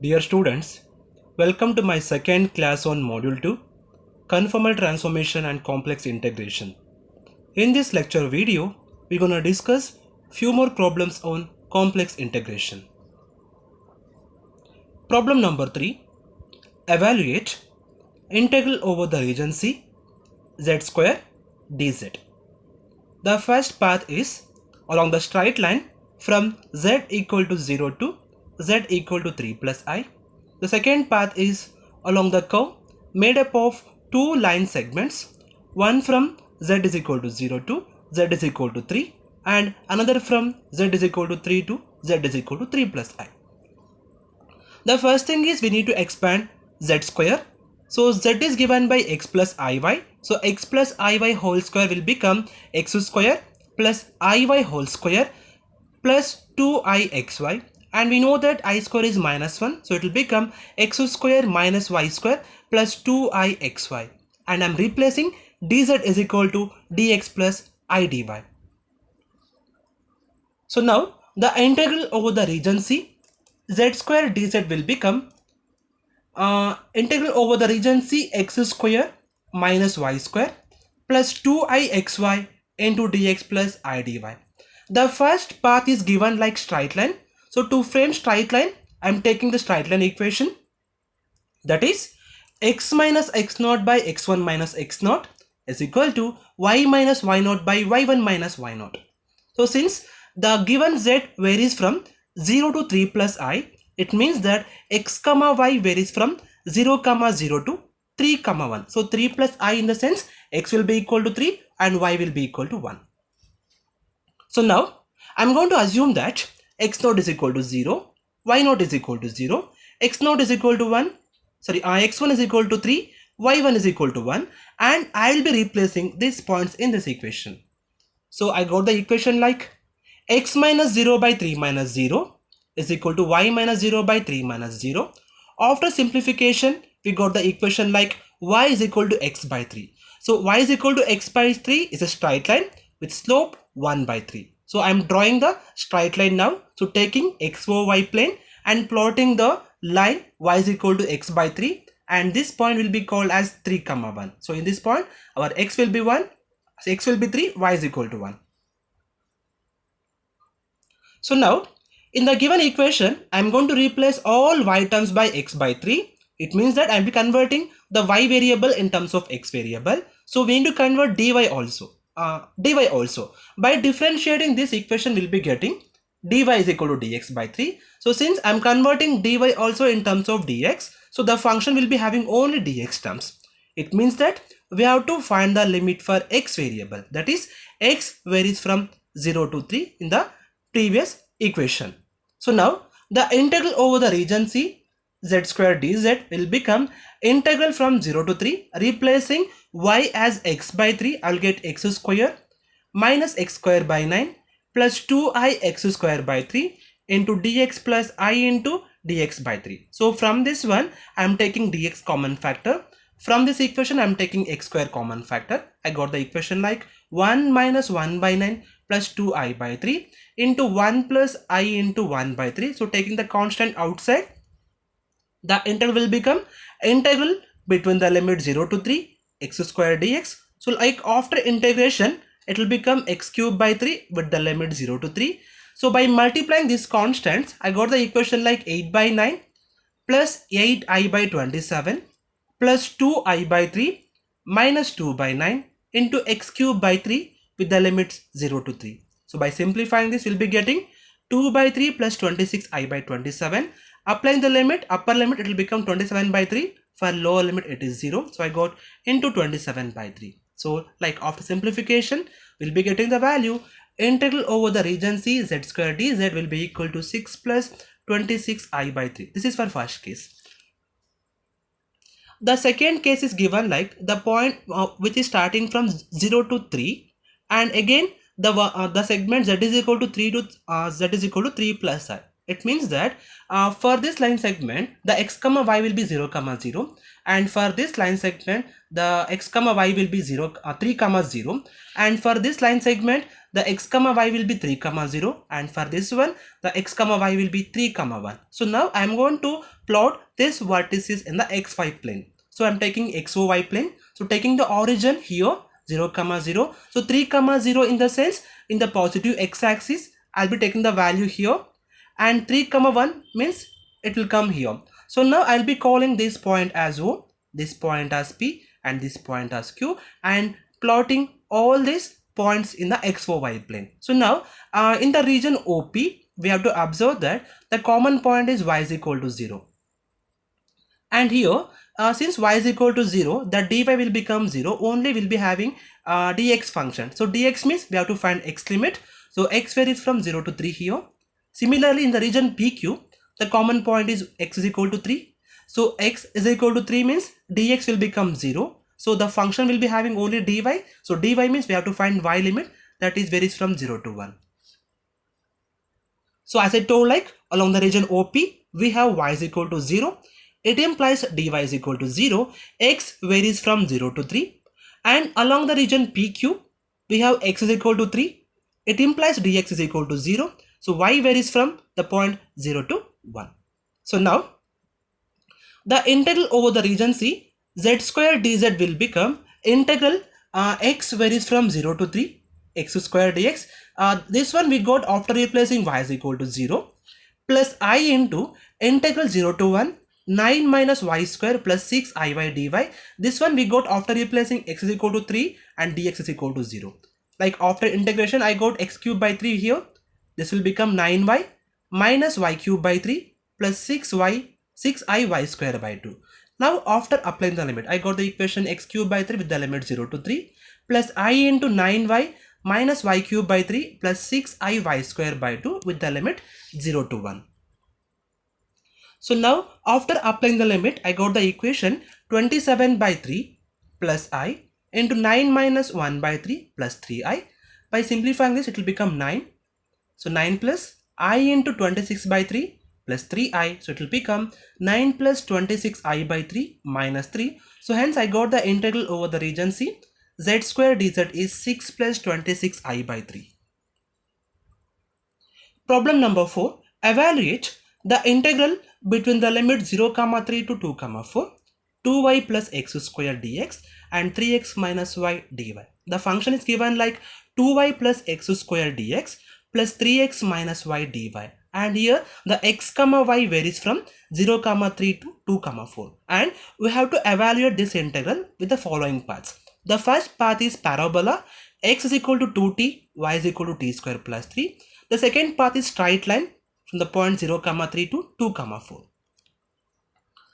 Dear students, welcome to my second class on Module 2, Conformal Transformation and Complex Integration. In this lecture video, we're going to discuss few more problems on complex integration. Problem number 3, evaluate integral over the region C, z square dz. The first path is along the straight line from z equal to 0 to z equal to 3 plus I. The second path is along the curve made up of two line segments, one from z is equal to 0 to z is equal to 3 and another from z is equal to 3 to z is equal to 3 plus I. The first thing is we need to expand z square. So z is given by x plus iy. So x plus iy whole square will become x square plus iy whole square plus 2ixy, and we know that I square is minus 1, so it will become x square minus y square plus 2ixy, and I'm replacing dz is equal to dx plus I dy. So now the integral over the region C, z square dz will become integral over the region C x square minus y square plus 2ixy into dx plus I dy. The first path is given like straight line. So to frame straight line, I am taking the straight line equation, that is x minus x naught by x1 minus x naught is equal to y minus y naught by y1 minus y naught. So since the given z varies from 0 to 3 plus I, it means that x comma y varies from 0 comma 0 to 3 comma 1. So 3 plus I in the sense x will be equal to 3 and y will be equal to 1. So now I'm going to assume that x naught is equal to 0, y naught is equal to 0, x naught is equal to 1, x1 is equal to 3, y1 is equal to 1, and I will be replacing these points in this equation. So I got the equation like x minus 0 by 3 minus 0 is equal to y minus 0 by 3 minus 0. After simplification, we got the equation like y is equal to x by 3. So y is equal to x by 3 is a straight line with slope 1 by 3. So I am drawing the straight line now. So taking xy plane and plotting the line y is equal to x by 3, and this point will be called as 3 comma 1. So in this point our x will be 1, so x will be 3, y is equal to 1. So now in the given equation I am going to replace all y terms by x by 3. It means that I will be converting the y variable in terms of x variable. So we need to convert dy also. By differentiating this equation we'll be getting dy is equal to dx by 3. So since I'm converting dy also in terms of dx, so the function will be having only dx terms. It means that we have to find the limit for x variable, that is x varies from 0 to 3 in the previous equation. So now the integral over the region C, z square dz will become integral from 0 to 3, replacing y as x by 3, I'll get x square minus x square by 9 plus 2ix square by 3 into dx plus I into dx by 3. So from this one I am taking dx common factor. From this equation I am taking x square common factor. I got the equation like 1 minus 1 by 9 plus 2I by 3 into 1 plus I into 1 by 3. So taking the constant outside, the integral will become integral between the limit 0 to 3 x square dx. So like after integration it will become x cube by 3 with the limit 0 to 3. So by multiplying these constants I got the equation like 8 by 9 plus 8I by 27 plus 2I by 3 minus 2 by 9 into x cube by 3 with the limits 0 to 3. So by simplifying this we'll be getting 2 by 3 plus 26I by 27. Applying the limit, upper limit it will become 27 by 3, for lower limit it is 0. So I got into 27 by 3. So like after simplification we'll be getting the value integral over the region C z square dz will be equal to 6 plus 26I by 3. This is for first case. The second case is given like the point which is starting from 0 to 3, and again the segment z is equal to 3 to z is equal to 3 plus I. It means that for this line segment, the x comma y will be 0 comma 0, and for this line segment, the x comma y will be 3 comma 0, and for this line segment, the x comma y will be 3 comma 0, and for this one, the x comma y will be 3 comma 1. So now I am going to plot this vertices in the xy plane. So I am taking xy plane. So taking the origin here 0 comma 0. So 3 comma 0 in the sense in the positive x-axis I'll be taking the value here, and 3 comma 1 means it will come here. So now I'll be calling this point as O, this point as P, and this point as Q, and plotting all these points in the xy plane. So now in the region OP we have to observe that the common point is y is equal to 0, and here since y is equal to 0, the dy will become 0, only will be having dx function. So dx means we have to find x limit. So x varies from 0 to 3 here. Similarly in the region PQ, the common point is x is equal to 3. So x is equal to 3 means dx will become 0. So the function will be having only dy. So dy means we have to find y limit, that is varies from 0 to 1. So as I told, like along the region OP, we have y is equal to 0. It implies dy is equal to 0. X varies from 0 to 3. And along the region PQ, we have x is equal to 3. It implies dx is equal to 0. So y varies from the point 0 to 1. So now the integral over the region C, z square dz will become integral x varies from 0 to 3, x square dx. This one we got after replacing y is equal to 0 plus I into integral 0 to 1 9 minus y square plus 6 iy dy. This one we got after replacing x is equal to 3 and dx is equal to 0. Like after integration I got x cube by 3 here. This will become 9y minus y cube by 3 plus 6iy square by 2. Now after applying the limit, I got the equation x cube by 3 with the limit 0 to 3 plus I into 9y minus y cube by 3 plus 6iy square by 2 with the limit 0 to 1. So now after applying the limit, I got the equation 27 by 3 plus I into 9 minus 1 by 3 plus 3i. By simplifying this, it will become 9. So 9 plus I into 26 by 3 plus 3i. So it will become 9 plus 26i by 3 minus 3. So hence I got the integral over the region C. Z square dz is 6 plus 26i by 3. Problem number 4. Evaluate the integral between the limit 0 comma 3 to 2 comma 4, 2y plus x square dx and 3x minus y dy. The function is given like 2y plus x square dx plus 3x minus y dy, and here the x comma y varies from 0 comma 3 to 2 comma 4, and we have to evaluate this integral with the following paths. The first path is parabola, x is equal to 2t, y is equal to t square plus 3. The second path is straight line from the point 0 comma 3 to 2 comma 4.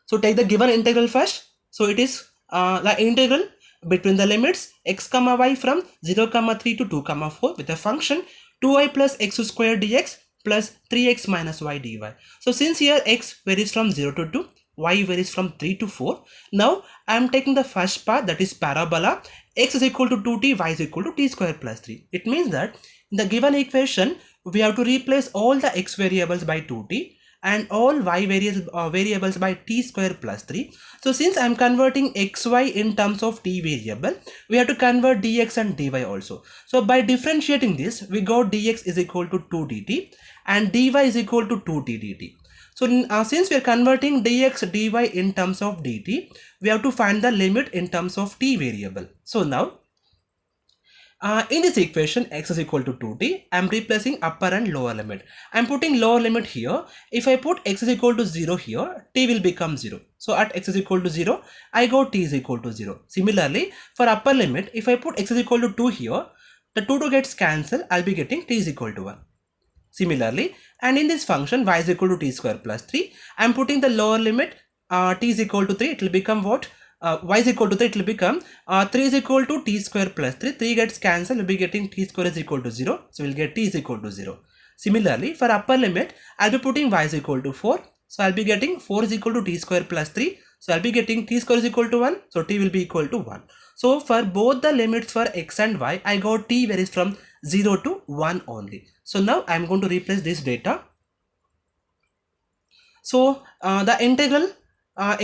So take the given integral first. So it is the integral between the limits x comma y from 0 comma 3 to 2 comma 4 with a function 2y plus x square dx plus 3x minus y dy. So since here x varies from 0 to 2, y varies from 3 to 4. Now I am taking the first part, that is parabola, x is equal to 2t, y is equal to t square plus 3. It means that in the given equation we have to replace all the x variables by 2t and all y variables by t square plus 3. So since I am converting xy in terms of t variable, we have to convert dx and dy also. So by differentiating this, we got dx is equal to 2 dt and dy is equal to 2t dt. So since we are converting dx dy in terms of dt, we have to find the limit in terms of t variable. So now in this equation x is equal to 2t, I am replacing upper and lower limit. I am putting lower limit here. If I put x is equal to 0 here, t will become 0. So at x is equal to 0, I got t is equal to 0. Similarly, for upper limit, if I put x is equal to 2 here, the 2 gets cancelled, I will be getting t is equal to 1. Similarly, and in this function y is equal to t square plus 3, I am putting the lower limit t is equal to 3, it will become what? Y is equal to 3, it will become 3 is equal to t square plus 3, 3 gets cancelled, we will be getting t square is equal to 0, so we will get t is equal to 0. Similarly, for upper limit, I will be putting y is equal to 4, so I will be getting 4 is equal to t square plus 3, so I will be getting t square is equal to 1, so t will be equal to 1. So for both the limits for x and y, I got t varies from 0 to 1 only. So now I am going to replace this data. So the integral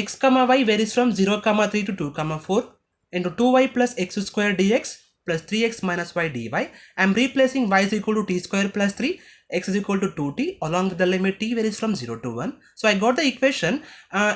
x comma y varies from 0 comma 3 to 2 comma 4 into 2y plus x square dx plus 3x minus y dy. I am replacing y is equal to t square plus 3, x is equal to 2t along with the limit t varies from 0 to 1. So I got the equation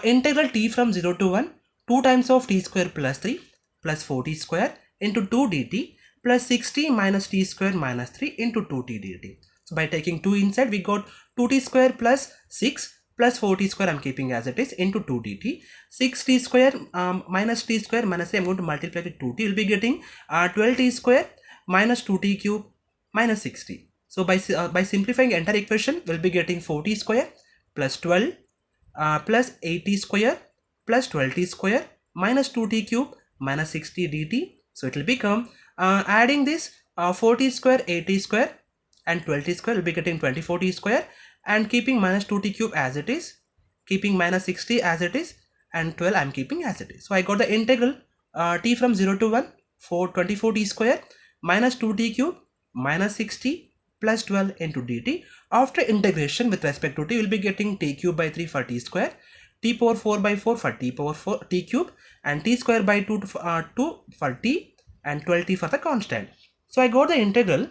integral t from 0 to 1, 2 times of t square plus 3 plus 4t square into 2 dt plus 6t minus t square minus 3 into 2t dt. So by taking 2 inside, we got 2t square plus 6 plus 4t square I'm keeping as it is into 2 dt. 6t square minus t square minus 3, I'm going to multiply with 2t, will be getting 12t square minus 2t cube minus 6t. So by simplifying entire equation, we'll be getting 4t square plus 12 plus 8t square plus 12t square minus 2t cube minus 6t dt. So it will become adding this 4t square, 8t square and 12t square, will be getting 24t square, and keeping minus 2t cube as it is, keeping minus 60 as it is, and 12 I'm keeping as it is. So I got the integral t from 0 to 1 for 24t square minus 2t cube minus 60 plus 12 into dt. After integration with respect to t, will be getting t cube by 3 for t square, t power 4 by 4 for t power 4 t cube, and t square by 2 for t, and 12t for the constant. So I got the integral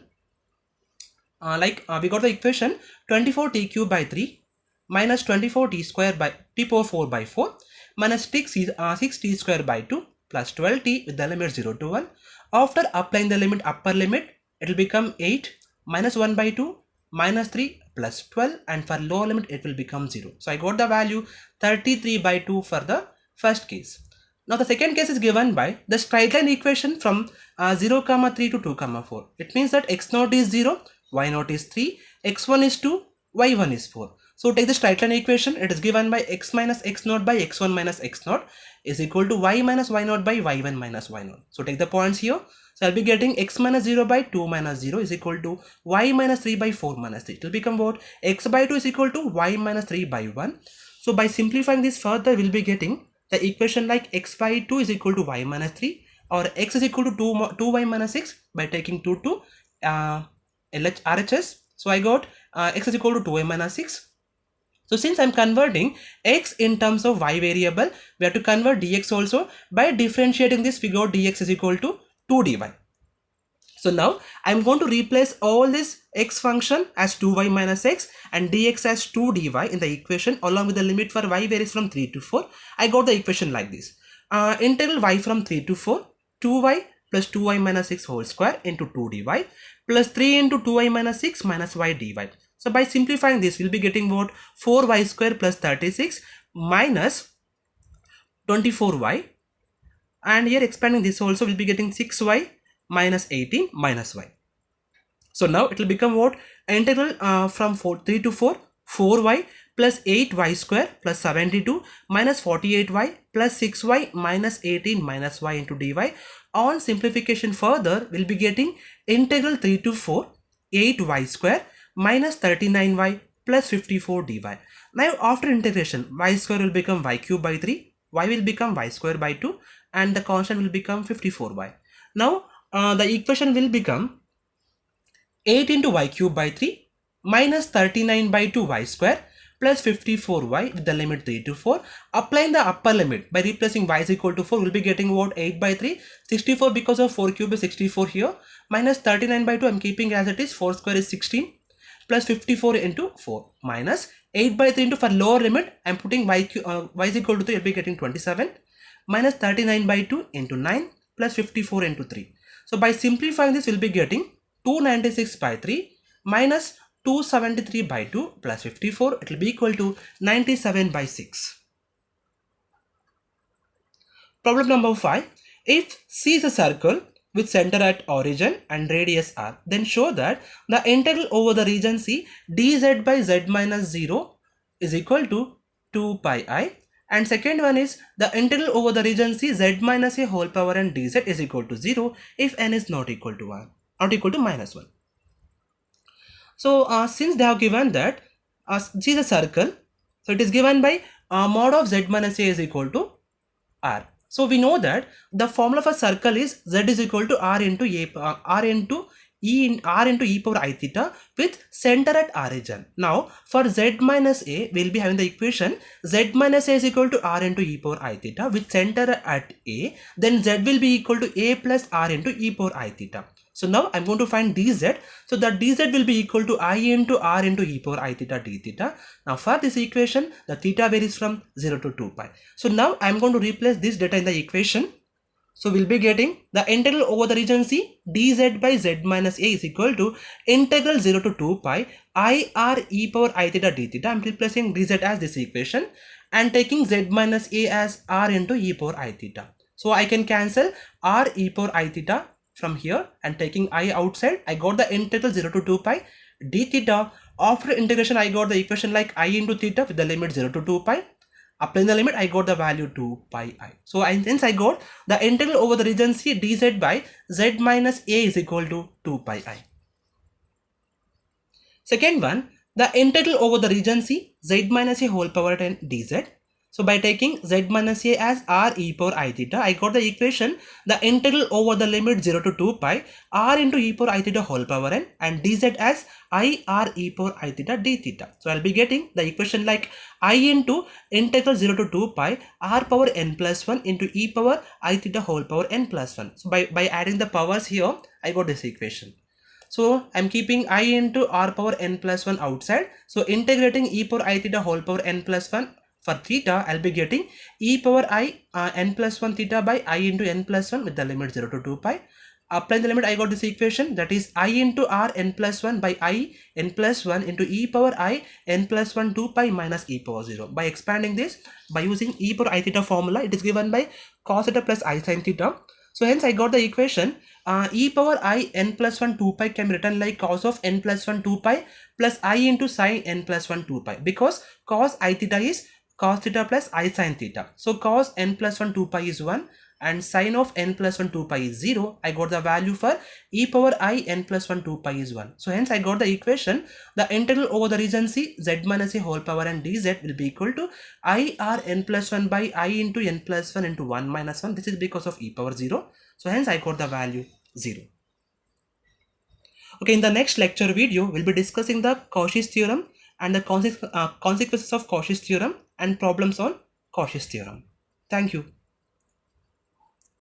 we got the equation 24t cube by 3 minus 24t square by t power 4 by 4 minus 6t square by 2 plus 12t with the limit 0 to 1. After applying the limit upper limit, it will become 8 minus 1 by 2 minus 3 plus 12, and for lower limit it will become 0. So I got the value 33 by 2 for the first case. Now the second case is given by the straight line equation from 0 comma 3 to 2 comma 4. It means that x0 is 0, y0 is 3, x1 is 2, y1 is 4. So take the straight line equation. It is given by x minus x0 by x1 minus x0 is equal to y minus y0 by y1 minus y0. So take the points here. So I'll be getting x minus 0 by 2 minus 0 is equal to y minus 3 by 4 minus 3. It will become what? X by 2 is equal to y minus 3 by 1. So by simplifying this further, we'll be getting the equation like x by 2 is equal to y minus 3, or x is equal to 2y minus 6 by taking 2 to RHS. So I got x is equal to 2y minus 6. So since I'm converting x in terms of y variable, we have to convert dx also. By differentiating this, we got dx is equal to 2 dy. So now I'm going to replace all this x function as 2y minus x and dx as 2 dy in the equation along with the limit for y varies from 3 to 4. I got the equation like this. Integral y from 3 to 4, 2y plus 2y minus 6 whole square into 2 dy plus 3 into 2y minus 6 minus y dy. So by simplifying this, we'll be getting what? 4y square plus 36 minus 24y, and here expanding this also, will be getting 6y minus 18 minus y. So now it will become what? Integral from 3 to 4, 4y plus 8y square plus 72 minus 48y plus 6y minus 18 minus y into dy. On simplification further, we'll be getting integral 3 to 4, 8y square minus 39y plus 54 dy. Now after integration, y square will become y cube by 3, y will become y square by 2, and the constant will become 54y. Now the equation will become 8 into y cube by 3 minus 39 by 2 y square plus 54y with the limit 3 to 4. Applying the upper limit by replacing y is equal to 4, will be getting what? 8 by 3, 64 because of 4 cube is 64 here, minus 39 by 2 I'm keeping as it is, 4 square is 16 plus 54 into 4 minus 8 by 3 into, for lower limit I'm putting y is equal to 3, I'll be getting 27 minus 39 by 2 into 9 plus 54 into 3. So by simplifying this, we'll be getting 296 by 3 minus 273 by 2 plus 54. It will be equal to 97 by 6. Problem number 5. If C is a circle with center at origin and radius r, then show that the integral over the region C dz by z minus 0 is equal to 2 pi I. And second one is the integral over the region C z minus a whole power n dz is equal to 0 if n is not equal to 1, not equal to minus 1. So since they have given that C is a circle, so it is given by mod of z minus a is equal to r. So we know that the formula for circle is z is equal to r into e in r into e power I theta with center at origin. Now for z minus a, we'll be having the equation z minus a is equal to r into e power I theta with center at a, then z will be equal to a plus r into e power I theta. So now I'm going to find dz. So that dz will be equal to I into r into e power I theta d theta. Now for this equation, the theta varies from 0 to 2 pi. So now I'm going to replace this data in the equation. So we'll be getting the integral over the region C dz by z minus a is equal to integral 0 to 2 pi I r e power I theta d theta. I'm replacing dz as this equation and taking z minus a as r into e power I theta. So I can cancel r e power I theta from here and taking I outside. I got the integral 0 to 2 pi d theta. After integration, I got the equation like I into theta with the limit 0 to 2 pi. Applying the limit, I got the value 2 pi I. So since I got the integral over the region C dz by z minus a is equal to 2 pi I. Second one, the integral over the region C z minus a whole power 10 dz. So by taking z minus a as r e power I theta, I got the equation the integral over the limit 0 to 2 pi r into e power I theta whole power n and dz as I r e power I theta d theta. So I'll be getting the equation like I into integral 0 to 2 pi r power n plus 1 into e power I theta whole power n plus 1. So by adding the powers here, I got this equation. So I'm keeping I into r power n plus 1 outside. So integrating e power I theta whole power n plus 1 for theta, I'll be getting e power I n plus 1 theta by I into n plus 1 with the limit 0 to 2 pi. Applying the limit, I got this equation that is I into r n plus 1 by I n plus 1 into e power I n plus 1 2 pi minus e power 0. By expanding this, by using e power I theta formula, it is given by cos theta plus I sin theta. So hence I got the equation e power I n plus 1 2 pi can be written like cos of n plus 1 2 pi plus I into sin n plus 1 2 pi, because cos I theta is cos theta plus I sin theta. So cos n plus 1 2 pi is 1 and sin of n plus 1 2 pi is 0. I got the value for e power I n plus 1 2 pi is 1. So hence I got the equation the integral over the region C z minus a whole power n dz will be equal to I r n plus 1 by I into n plus 1 into 1 minus 1. This is because of e power 0. So hence I got the value 0. Okay, in the next lecture video, we'll be discussing the Cauchy's theorem and the consequences of Cauchy's theorem and problems on Cauchy's theorem. Thank you.